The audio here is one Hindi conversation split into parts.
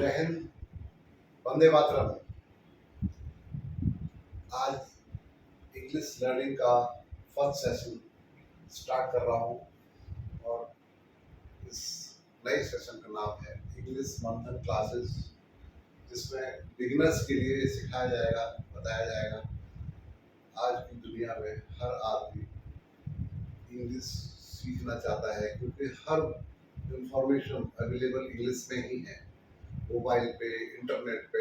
जय हिंद, वंदे मातरम। आज इंग्लिश लर्निंग का फर्स्ट सेशन स्टार्ट कर रहा हूँ और इस नए सेशन का नाम है इंग्लिश मंथन क्लासेस, जिसमें बिगिनर्स के लिए सिखाया जाएगा, बताया जाएगा। आज की दुनिया में हर आदमी इंग्लिश सीखना चाहता है, क्योंकि हर इंफॉर्मेशन अवेलेबल इंग्लिश में ही है। मोबाइल पे, इंटरनेट पे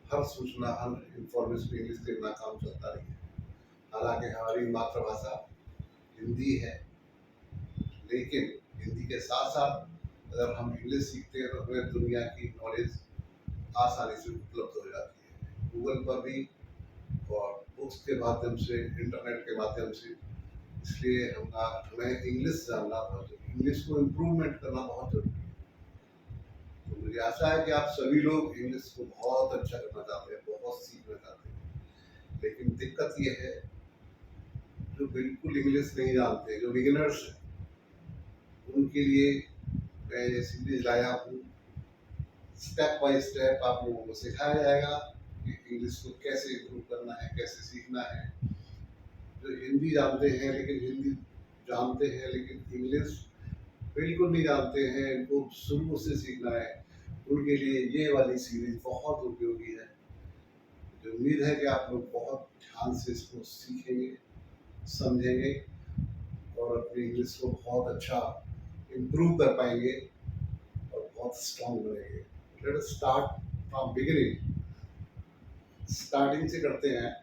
हर सूचना, हर इंफॉर्मेशन इंग्लिश के बिना काम चलता नहीं है। हालांकि हमारी मातृभाषा हिंदी है, लेकिन हिंदी के साथ साथ अगर हम इंग्लिश सीखते हैं तो हमें दुनिया की नॉलेज आसानी से उपलब्ध हो जाती है, गूगल पर भी और बुक्स के माध्यम से, इंटरनेट के माध्यम से। इसलिए हमें इंग्लिश जानना बहुत जरूरी, इंग्लिश को इम्प्रूवमेंट करना बहुत जरूरी है। तो मुझे आशा है कि आप सभी लोग इंग्लिश को बहुत अच्छा करना चाहते हैं, बहुत सीखना चाहते हैं। लेकिन दिक्कत ये है, जो बिल्कुल इंग्लिश नहीं जानते, जो बिगिनर्स हैं, उनके लिए मैं ये सीरीज लाया हूँ। स्टेप बाय स्टेप आप लोगों को सिखाया जाएगा कि इंग्लिश को कैसे इम्प्रूव करना है, कैसे सीखना है। जो हिंदी जानते हैं लेकिन इंग्लिश बिल्कुल नहीं जानते हैं, इनको शुरू से सीखना है, उनके लिए ये वाली सीरीज बहुत उपयोगी है। मुझे उम्मीद है कि आप लोग बहुत ध्यान से इसको सीखेंगे, समझेंगे और अपनी इंग्लिश को बहुत अच्छा इम्प्रूव कर पाएंगे और बहुत स्ट्रॉन्ग बनेंगे। Let us start from beginning. Starting से करते हैं।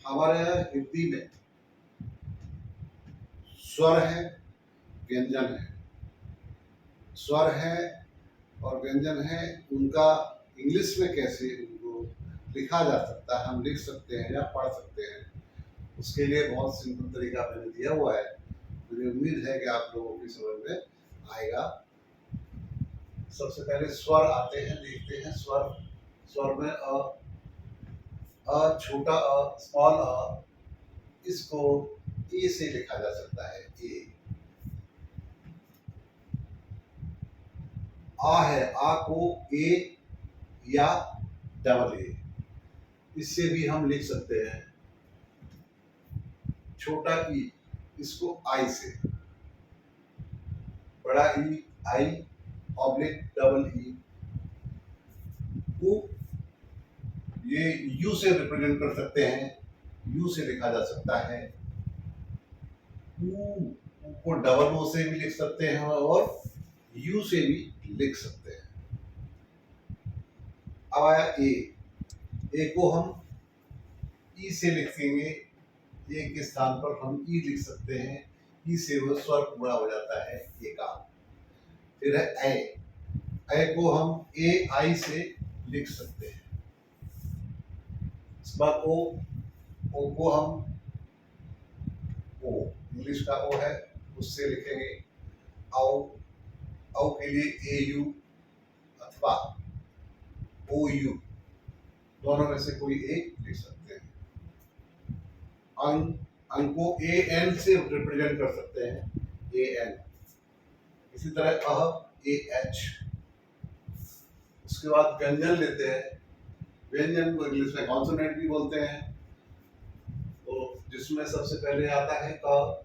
हमारे यहाँ हिंदी में स्वर है, व्यंजन है। स्वर है और व्यंजन है, उनका इंग्लिश में कैसे उनको लिखा जा सकता है, हम लिख सकते हैं या पढ़ सकते हैं, उसके लिए बहुत सिंपल तरीका मैंने दिया हुआ है। मुझे उम्मीद है कि आप लोगों की समझ में आएगा। सबसे पहले स्वर आते हैं, देखते हैं। स्वर में छोटा स्मॉल इसको ए से लिखा जा सकता है। ए आ है, आ को ए या डबल ए, इससे भी हम लिख सकते हैं। छोटा ई, इसको आई से। बड़ा ई, आई ऑब्लिक डबल ई, ये यू से रिप्रेजेंट कर सकते हैं, यू से लिखा जा सकता है। ऊ को डबल ओ से भी लिख सकते हैं और यू से भी लिख सकते हैं। अब आया ए। ए को हम ई से लिखेंगे, ए के स्थान पर हम ई लिख सकते हैं। ई से वो स्वर पूरा हो जाता है ए का। फिर है ए। ए को हम ए आई से लिख सकते हैं। इसके बाद ओ को हम ओ, इंग्लिश का ओ है, उससे लिखेंगे। औ के लिए ए यू अथवा ओ यू, दोनों में से कोई एक लिख सकते हैं। अंग को ए एन से रिप्रेजेंट कर सकते हैं, ए एन। इसी तरह ए एच। उसके बाद व्यंजन लेते हैं। व्यंजन को इंग्लिश में कॉन्सोनेंट भी बोलते हैं। तो जिसमें सबसे पहले आता है क।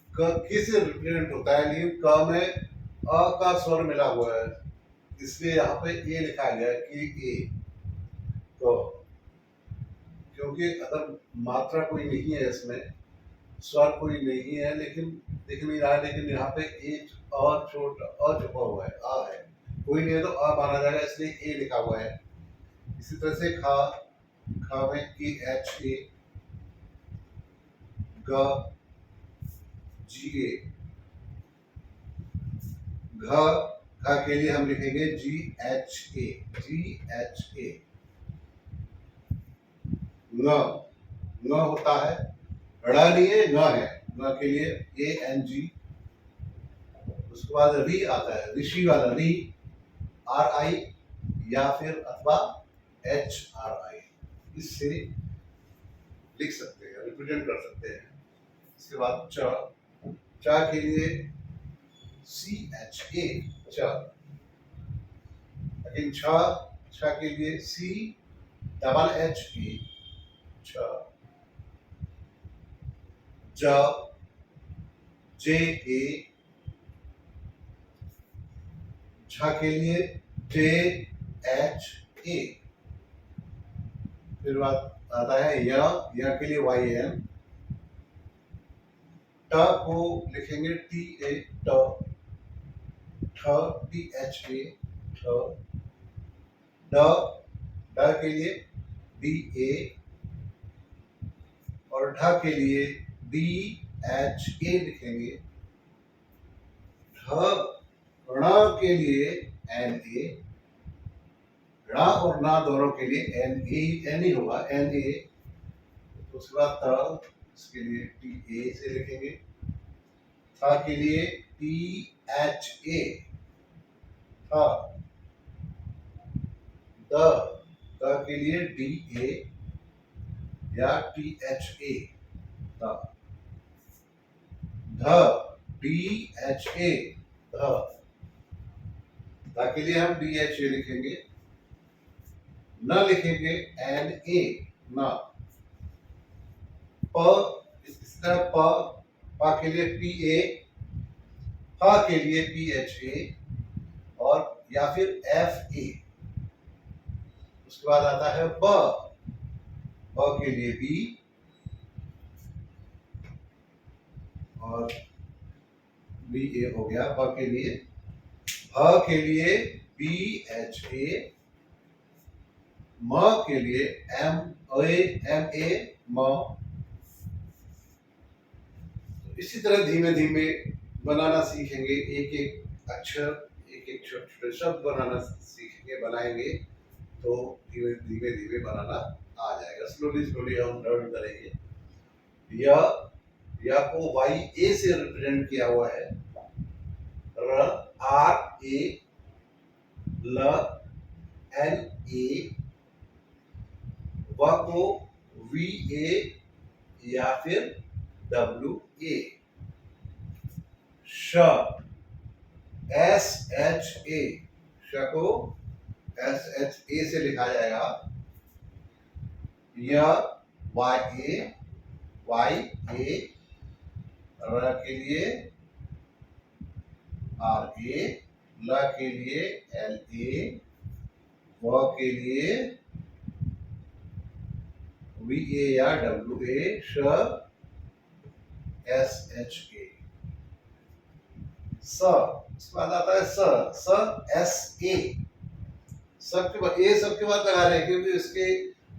किससे रिप्रेजेंट होता है? लेकिन क में अ का स्वर मिला हुआ है, इसलिए यहाँ पे ए लिखा गया है कि ए। तो क्योंकि अगर मात्रा कोई नहीं है, इसमें स्वर कोई नहीं है, लेकिन दिख नहीं रहा है, लेकिन यहाँ पे ए छोटा अ छुपा हुआ है, आ है, कोई नहीं है तो अ माना जाएगा, इसलिए ए लिखा हुआ है। इसी तरह से खा में के एच ए, ग जी ए, घ के लिए हम लिखेंगे जी H A, ji H A. न होता है, ड़ नहीं है, न है। न के लिए ए एन जी। उसके बाद री आता है, ऋषि वाला री, आर आई या फिर अथवा एच आर आई, इससे लिख सकते हैं, रिप्रेजेंट कर सकते हैं। इसके बाद च के लिए सी एच ए, च। लेकिन छ छ के लिए C डबल H E छ, ज J A, झ के लिए J H A, फिर बात आता है य के लिए Y N, ट को लिखेंगे T A ट, ठ T H A ठ, ड ड के लिए D A, और ढ के लिए D H A लिखेंगे, ढ ण के लिए N A, ण और ना दोनों के लिए N ही होगा N A, उसके बाद त इसके लिए T A से लिखेंगे, थ के लिए T H A था, द के लिए D A या T H A था, ध D H A ध के लिए हम D H A लिखेंगे, न लिखेंगे N A न, प इस तरह प के लिए P A, फ के लिए P H A और या फिर F A, उसके बाद आता है ब के लिए B और B A हो गया, ब के लिए, भ के लिए B H A, म के लिए M A म। इसी तरह धीमे धीमे बनाना सीखेंगे, एक एक अक्षर, एक एक छोटे छोटे शब्द बनाना सीखेंगे, बनाएंगे तो धीमे धीमे बनाना आ जाएगा। स्लोली स्लोली हम लर्न करेंगे। या को वाई ए से रिप्रेजेंट किया हुआ है, र आर ए, ल एल ए, व को वी ए या फिर डब्ल्यू ए, श एस एच ए, श को एस एच ए से लिखा जाएगा, य वाई ए, र के लिए आर ए, ल के लिए एल ए, व के लिए वी ए या डब्ल्यू ए, श एस एच ए, स इसके बाद आता है स एस ए, सबके बाद ए सबके बाद लगा रहे हैं क्योंकि इसके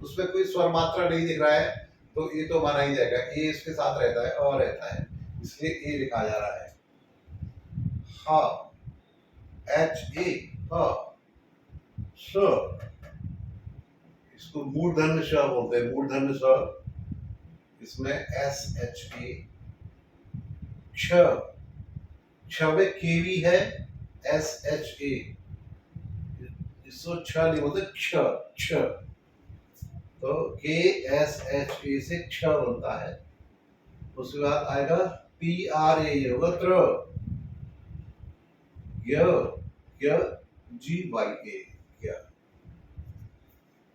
उसमें कोई स्वर मात्रा नहीं दिख रहा है तो ये तो माना ही जाएगा, ए इसके साथ रहता है और रहता है, इसलिए ए लिखा जा रहा है। ह एच ए ह, श इसको मूर्धन्य श बोलते हैं, मूर्धन्य श, इसमें एस एच ए, क्ष में केवी है, एस एच ए, इसको छ नहीं बोलते, क्ष, तो के एस एच ए से क्ष बनता है। उसके बाद आएगा टी आर ए, होगा त्र, जी वाई ए,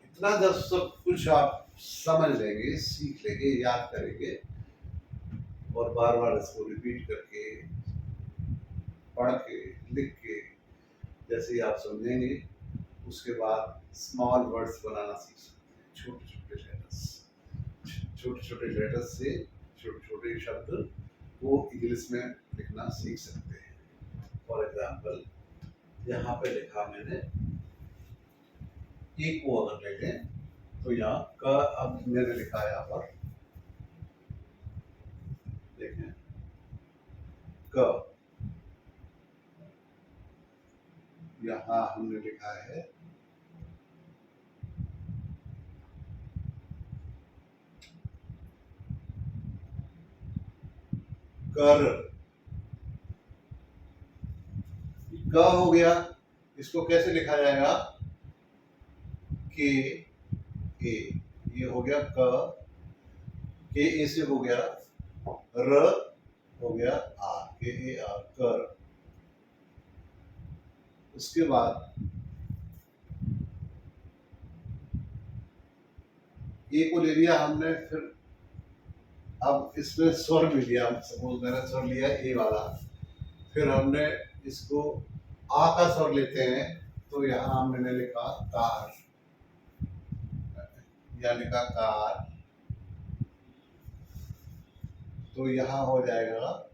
इतना जब सब कुछ आप समझ लेंगे, सीख लेंगे, याद करेंगे और बार बार इसको रिपीट करके, पढ़ के, लिख के, जैसे ही आप समझेंगे उसके बाद स्मॉल वर्ड्स बनाना सीख सकते हैं, छोटे छोटे लेटर्स से छोटे छोटे शब्द वो इंग्लिश में लिखना सीख सकते हैं। फॉर एग्जाम्पल यहाँ पे लिखा मैंने, एक को अगर ले लें तो यहाँ का, अब मैंने लिखा है यहाँ पर देखें, क, यहाँ हमने लिखा है कर, क हो गया, इसको कैसे लिखा जाएगा, के ए, ये हो गया क, के ए से हो गया र, हो गया आर, के ए आर, कर। उसके बाद ए को ले लिया हमने, फिर अब इसमें स्वर ले लिया, सपोज मैंने स्वर लिया ए वाला, फिर हमने इसको आ का स्वर लेते हैं, तो यहाँ मैंने लिखा कार, या लिखा कार, तो यहाँ हो जाएगा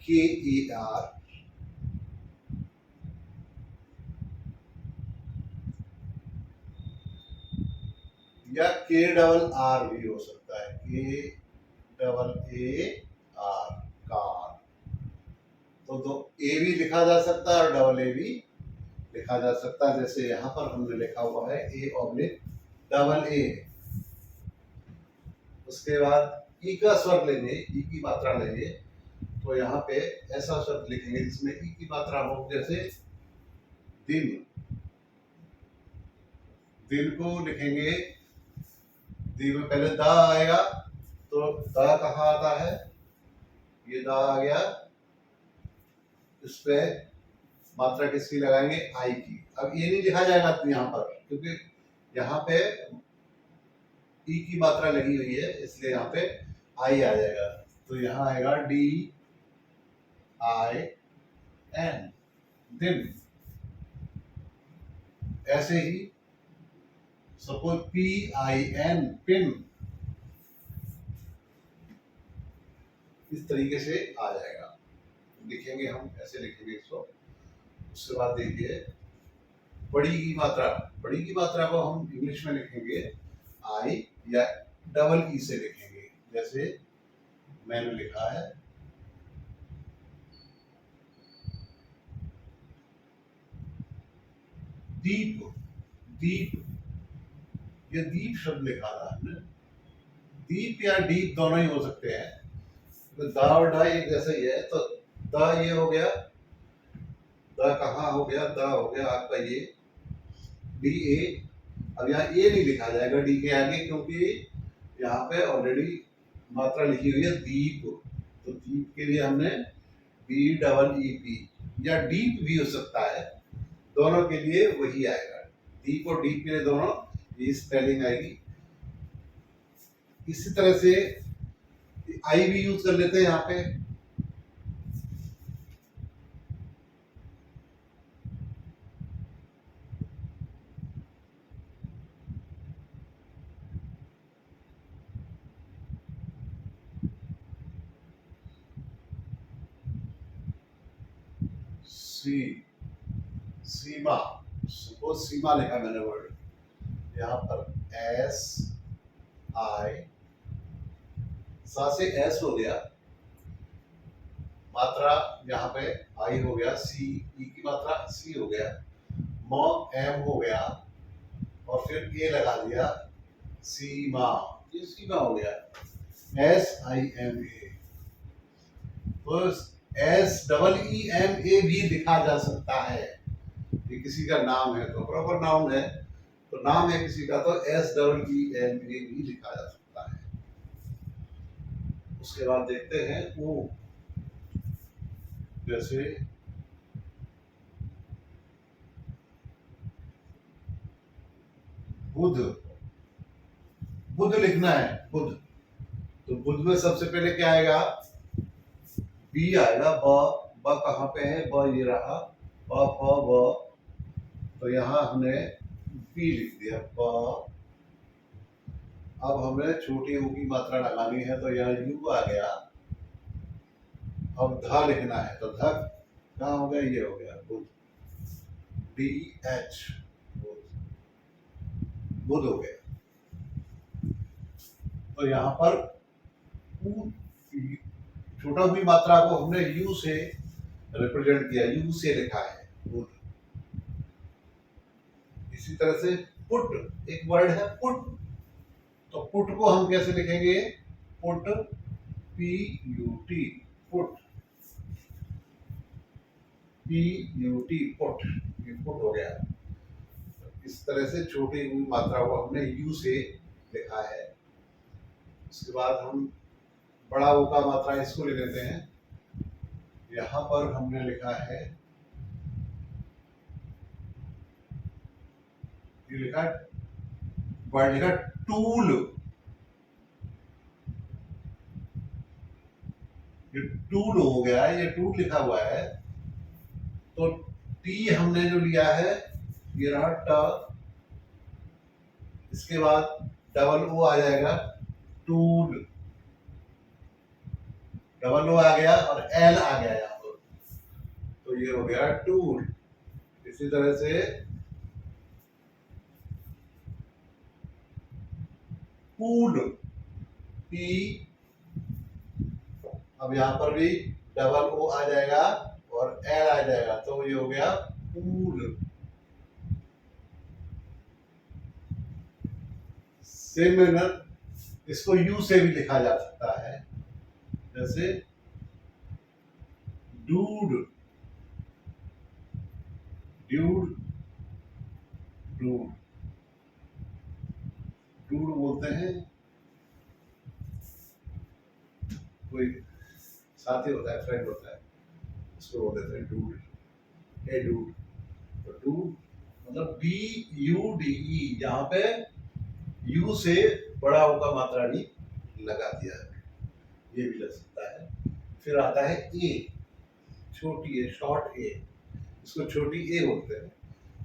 KAR, या KRR भी हो सकता है, KAAR, कार। तो दो ए भी लिखा जा सकता है और डबल ए भी लिखा जा सकता है, जैसे यहाँ पर हमने लिखा हुआ है A/AA। उसके बाद ई का स्वर लेंगे, ई की मात्रा लेंगे, तो यहाँ पे ऐसा शब्द लिखेंगे जिसमें ई की मात्रा हो, जैसे दिन। दिन को लिखेंगे, दी में पहले दा आएगा, तो दा कहाँ आता है, ये दा आ गया, इस पे मात्रा किसकी लगाएंगे, आई की। अब ये नहीं लिखा जाएगा यहाँ पर, क्योंकि यहाँ पे ई की मात्रा लगी हुई है, इसलिए यहाँ पे आई आ जाएगा, तो यहाँ आएगा DIN, दिन। ऐसे ही सपोज PIN, पिन, इस तरीके से आ जाएगा, लिखेंगे हम ऐसे लिखेंगे इसको। उसके बाद देखिए बड़ी की मात्रा, बड़ी की मात्रा को हम इंग्लिश में लिखेंगे आई, या डबल ई से लिखेंगे, जैसे मैंने लिखा है दीप, दीप, ये दीप शब्द लिखा था हमने, दीप या डीप दोनों ही हो सकते हैं, तो दा और डा एक जैसा ही है, तो दा ये हो गया, दा कहाँ हो गया, दा हो गया आपका ये DA। अब यहाँ ए नहीं लिखा जाएगा डी के आगे, क्योंकि यहाँ पे ऑलरेडी मात्रा लिखी हुई है दीप, तो दीप के लिए हमने DEEP, या डीप भी हो सकता है, दोनों के लिए वही आएगा, दीप और डीप के लिए दोनों ये स्पेलिंग आएगी। इसी तरह से आई भी यूज कर लेते हैं यहाँ पे, सीमा, सपोज सीमा लिखा मैंने वर्ड, यहाँ पर SI, सा से एस हो गया, मात्रा यहाँ पे आई हो गया, सी, ई की मात्रा सी हो गया, म एम हो गया, और फिर ए लगा दिया, सीमा, ये सीमा हो गया, SIMA। तो SEEMA भी लिखा जा सकता है, ये किसी का नाम है तो प्रॉपर नाउन है, तो नाम है किसी का, तो SEEMA भी लिखा जा सकता है। उसके बाद देखते हैं ओ, जैसे बुध, बुध लिखना है, बुध, तो बुध में सबसे पहले क्या आएगा, बी आएगा, ब कहाँ पे है, ब ये रहा, ब फ ब, तो यहाँ हमने बी लिख दिया, ब। अब हमें छोटी ऊ की मात्रा लगानी है, तो यहाँ यू आ गया, अब धा लिखना है, तो ध कहाँ हो गया, ये हो गया बुध, DH, बुध हो गया। तो यहाँ पर छोटा भी मात्रा को हमने यू से रिप्रेजेंट किया, यू से लिखा है बुध। इसी तरह से पुट, एक वर्ड है पुट, तो पुट को हम कैसे लिखेंगे, put, PUT, put, PUT, put, ये पुट हो गया। इस तरह से छोटी हुई मात्रा को हमने यू से लिखा है। उसके बाद हम बड़ा ऊ का मात्रा इसको ले लेते हैं, यहाँ पर हमने लिखा है, ये लिखा वर्ड लिखा टूल, ये टूल हो गया, ये टूल लिखा हुआ है तो टी हमने जो लिया है ये रहा ट, इसके बाद डबल ओ आ जाएगा, टूल, डबल ओ आ गया और एल आ गया यहाँ पर, तो ये हो गया टूल। इसी तरह से पूल, पी, अब यहाँ पर भी डबल ओ आ जाएगा और एल आ जाएगा, तो ये हो गया पूल। सेम मैनर इसको यू से भी लिखा जा सकता है, जैसे डूड, ड्यूड, डूड, डूड बोलते हैं, कोई साथी होता है, फ्रेंड होता है, उसको बोल देते हैं डूड, हे डूड। तो डूड मतलब डी यू डी ई, यहाँ पे यू से बड़ा ओ का मात्रा नहीं लगा दिया है, ये भी लग सकता है। फिर आता है ए, छोटी ए, शॉर्ट ए, इसको छोटी ए बोलते हैं,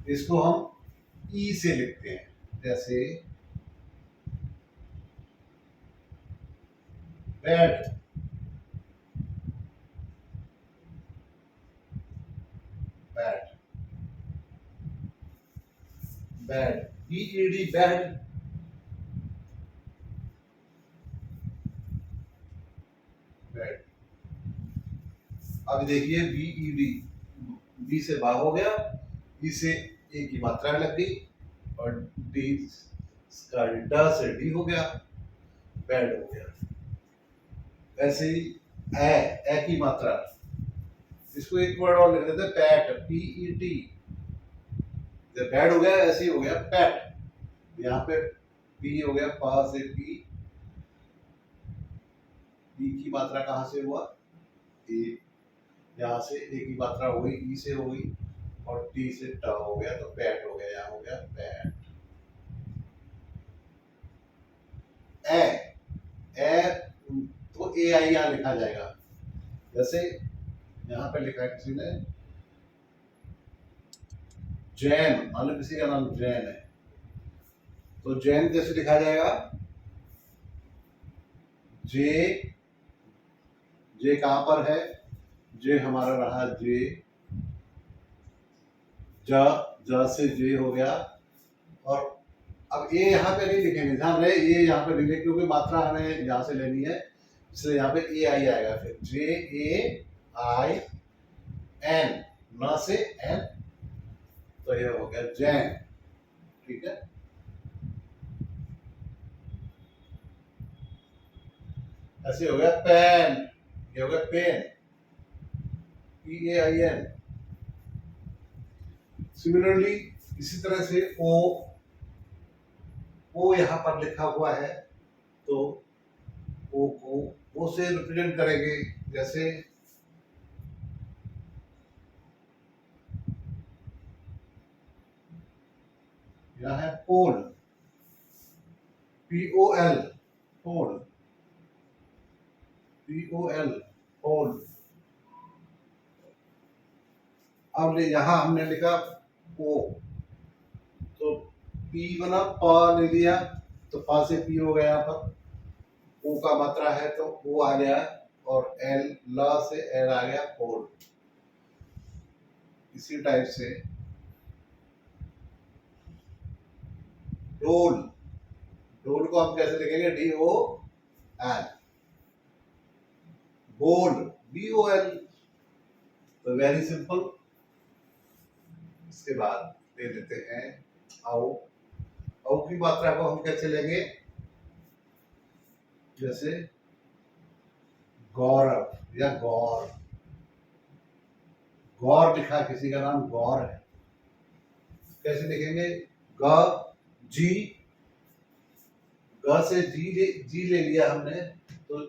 इसको हम ई से लिखते हैं, जैसे bat, bat, bat, B E D, bat, bat. अब देखिए बी ई डी, बी से बा हो गया, ई से ए की मात्रा लग गई और डी का ड से डी हो गया, बैड हो गया। ऐसे ही ए की मात्रा, इसको एक वर्ड और लिख देते हैं पैट, पी ई टी, जब बैड हो गया ऐसे ही हो गया पैट, यहाँ पे पी हो गया, पा से पी, पी की मात्रा कहाँ से हुआ, ए, यहाँ से ए की मात्रा हो गई, ई से हो गई और टी से ट हो गया, तो पैट हो गया, यहाँ हो गया पैट। ए तो ए आई यहाँ लिखा जाएगा, जैसे यहाँ पे लिखा है किसी ने जैन, मान लो किसी का नाम जैन है, तो जैन कैसे लिखा जाएगा, जे, जे कहां पर है, जे हमारा रहा जे, ज से जे हो गया, और अब ए यहाँ पे नहीं लिखेंगे, ध्यान रहे ये यहाँ पे नहीं लिखेंगे क्योंकि मात्रा हमें यहाँ से लेनी है, इसलिए यहाँ पे ए आई आएगा, फिर जे ए आई एन, न से एन, तो ये हो गया जैन, ठीक है। ऐसे हो गया पेन, ये हो गया pen, P A I N. Similarly इसी तरह से ओ यहाँ पर लिखा हुआ है, तो ओ को ओ से रिप्रेजेंट करेंगे, जैसे यहाँ है पोल, पी ओ एल, पोल, पी ओ एल, पोल। अब यहाँ हमने लिखा ओ, तो पी बना, प ले लिया, तो पा से पी हो गया, यहाँ पर ओ का मात्रा है तो ओ आ गया, और एल, ल से एल आ गया, पोल। इसी टाइप से डोल, डोल को हम कैसे लिखेंगे, डी ओ एल, बोल, बी ओ एल, तो वेरी सिंपल। इसके बाद ले लेते हैं आओ, औ की मात्रा को हम कैसे लेंगे, जैसे गौरव या गौर, गौर लिखा, किसी का नाम गौर है, कैसे लिखेंगे, ग जी, ग से जी ले लिया हमने, तो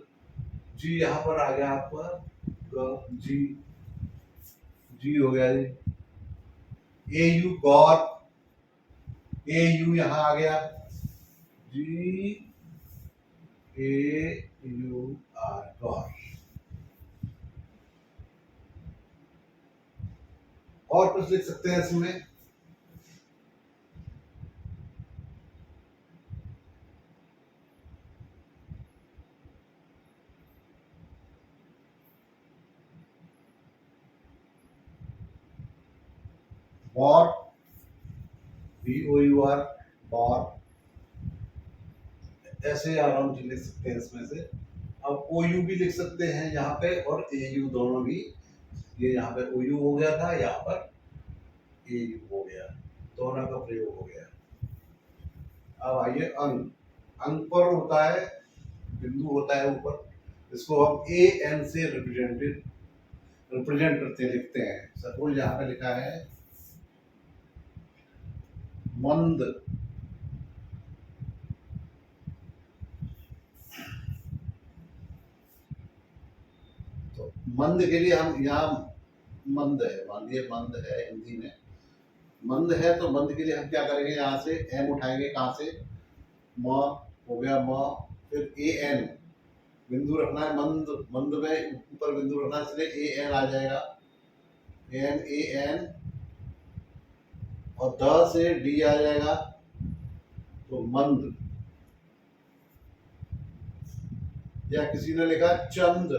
जी यहाँ पर आ गया आपका, ग जी, जी हो गया जी, ए यू गौर, ए यू यहाँ आ गया, GAUR गौर। और कुछ लिख सकते हैं इसमें? बॉर, BOUR, बॉर, ऐसे आराम से लिख सकते हैं इसमें से। अब OU भी लिख सकते हैं यहाँ पे, और AU दोनों भी। ये यहाँ पे OU हो गया था, यहाँ पर AU हो गया, दोनों का प्रयोग हो गया। अब आइए अंक। अंक पर होता है, बिंदु होता है ऊपर, इसको हम AN से रिप्रेजेंट करते हैं, लिखते हैं। सपोज यहाँ पे लिखा है मंद, तो मंद के लिए हम यहाँ मंद है, मान लीजिए मंद है हिंदी में, मंद है तो मंद के लिए हम क्या करेंगे, यहाँ से एम उठाएंगे, कहाँ से, म हो गया म, फिर AN बिंदु रखना है, मंद मंद में ऊपर बिंदु रखना है, इसलिए AN आ जाएगा, AN, और द से D आ जाएगा, तो मंद। या किसी ने लिखा चंद,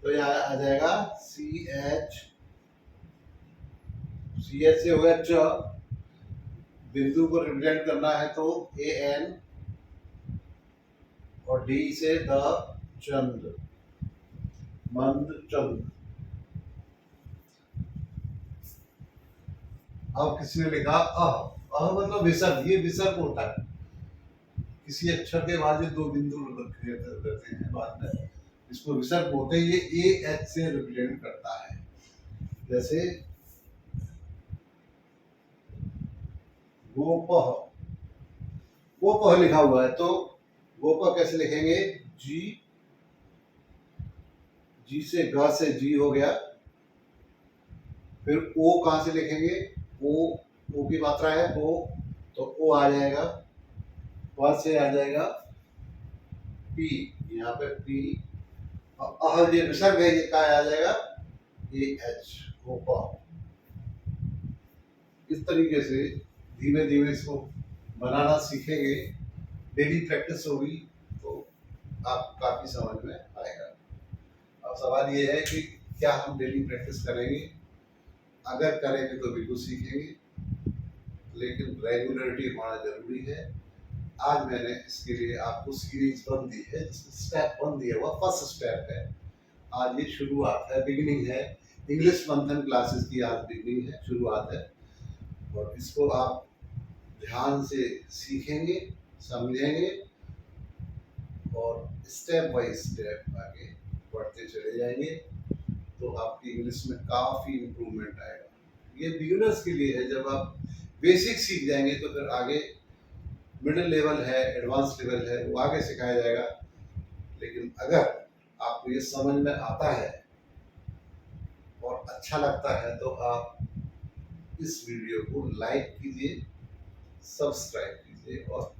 तो यहाँ आ जाएगा CH से हो गया च, बिंदु को रिप्रेजेंट करना है तो AN, और D से द, चंद, मंद चंद। अब किसी ने लिखा अह मतलब विसर्ग, ये विसर्ग होता है, किसी अक्षर के बाद ये दो बिंदु रखे रहते हैं बाद में, इसको विसर्ग बोलते हैं। ये AH से रिप्रेजेंट करता है, जैसे गोपह, गोपह लिखा हुआ है, तो गोपह कैसे लिखेंगे, जी से ग से जी हो गया, फिर ओ कहाँ से लिखेंगे, ओ की मात्रा है ओ, तो ओ आ जाएगा, व से आ जाएगा पी, यहाँ पे पी, और ये विसर्ग है, ये क्या आ जाएगा, AH, गोपह। इस तरीके से धीमे धीमे इसको बनाना सीखेंगे, डेली प्रैक्टिस होगी तो आप काफी समझ में आएगा। अब सवाल ये है कि क्या हम डेली प्रैक्टिस करेंगे? अगर करेंगे तो बिल्कुल सीखेंगे, लेकिन रेगुलरिटी होना जरूरी है। आज मैंने इसके लिए आपको सीरीज बन दी है, जिसमें स्टेप बन दिया हुआ, फर्स्ट स्टेप है। आज ये शुरुआत है, बिगिनिंग है, इंग्लिश मंथन क्लासेस की आज बिगिनिंग है, शुरुआत है, और इसको आप ध्यान से सीखेंगे, समझेंगे, और स्टेप बाय स्टेप आगे बढ़ते चले जाएंगे, तो आपकी इंग्लिश में काफ़ी इम्प्रूवमेंट आएगा। ये बिगिनर्स के लिए है, जब आप बेसिक सीख जाएंगे तो फिर आगे मिडिल लेवल है, एडवांस लेवल है, वो आगे सिखाया जाएगा। लेकिन अगर आपको ये समझ में आता है और अच्छा लगता है तो आप इस वीडियो को लाइक कीजिए, सब्सक्राइब कीजिए, और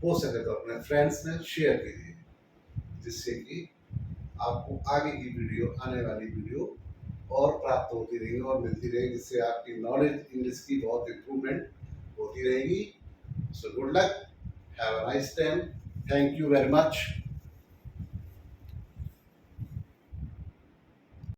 हो सके तो अपने फ्रेंड्स में शेयर कीजिए, जिससे कि आपको आगे की वीडियो, आने वाली वीडियो और प्राप्त होती रहेगी और मिलती रहेगी, जिससे आपकी नॉलेज इंग्लिश की बहुत इम्प्रूवमेंट होती रहेगी। So good luck, have a nice time, thank you very much.